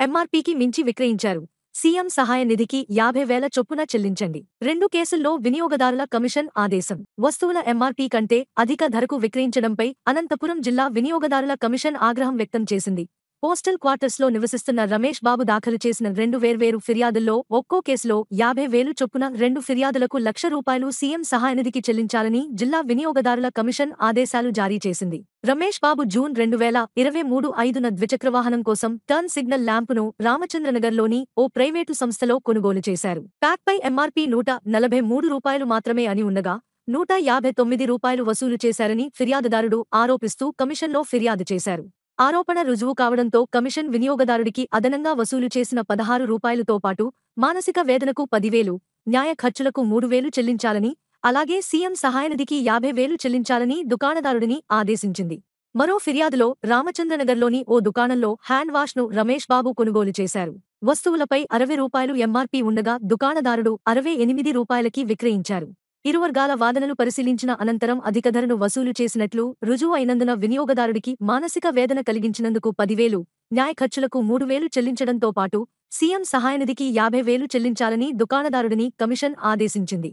ఎంఆర్పీకి మించి విక్రయించారు. సీఎం సహాయ నిధికి 50,000 చొప్పున చెల్లించండి. 2 కేసుల్లో వినియోగదారుల కమిషన్ ఆదేశం. వస్తువుల ఎంఆర్పీ కంటే అధిక ధరకు విక్రయించడంపై అనంతపురం జిల్లా వినియోగదారుల కమిషన్ ఆగ్రహం వ్యక్తం చేసింది. పోస్టల్ క్వార్టర్స్లో నివసిస్తున్న రమేష్ బాబు దాఖలు చేసిన 2 వేర్వేరు ఫిర్యాదుల్లో ఒక్కో కేసులో 50,000 చొప్పున 2 ఫిర్యాదులకు ₹1,00,000 సీఎం సహాయనిధికి చెల్లించాలని జిల్లా వినియోగదారుల కమిషన్ ఆదేశాలు జారీ చేసింది. రమేష్ బాబు జూన్ 2023 5న ద్విచక్రవాహనం కోసం టర్న్ సిగ్నల్ ల్యాంపును రామచంద్రనగర్లోని ఓ ప్రైవేటు సంస్థలో కొనుగోలు చేశారు. ప్యాక్పై ఎంఆర్పీ ₹143 మాత్రమే అని ఉండగా ₹159 వసూలు చేశారని ఫిర్యాదుదారుడు ఆరోపిస్తూ కమిషన్లో ఫిర్యాదు చేశారు. ఆరోపణ రుజువు కావడంతో కమిషన్ వినియోగదారుడికి అదనంగా వసూలు చేసిన ₹16తో పాటు మానసిక వేదనకు 10,000, న్యాయ ఖర్చులకు 3,000 చెల్లించాలని, అలాగే సీఎం సహాయనిధికి 50,000 చెల్లించాలని దుకాణదారుడిని ఆదేశించింది. మరో ఫిర్యాదులో రామచంద్రనగర్లోని ఓ దుకాణంలో హ్యాండ్ వాష్ను రమేష్ బాబు కొనుగోలు చేశారు. వస్తువులపై ₹60 ఎంఆర్పీ ఉండగా దుకాణదారుడు ₹68కి విక్రయించారు. ఇరువర్గాల వాదనలు పరిశీలించిన అనంతరం అధిక ధరను వసూలు చేసినట్లు రుజువు అయినందున వినియోగదారుడికి మానసిక వేదన కలిగించినందుకు 10,000, న్యాయ ఖర్చులకు 3,000 చెల్లించడంతో పాటు సీఎం సహాయనిధికి 50,000 చెల్లించాలని దుకాణదారుడిని కమిషన్ ఆదేశించింది.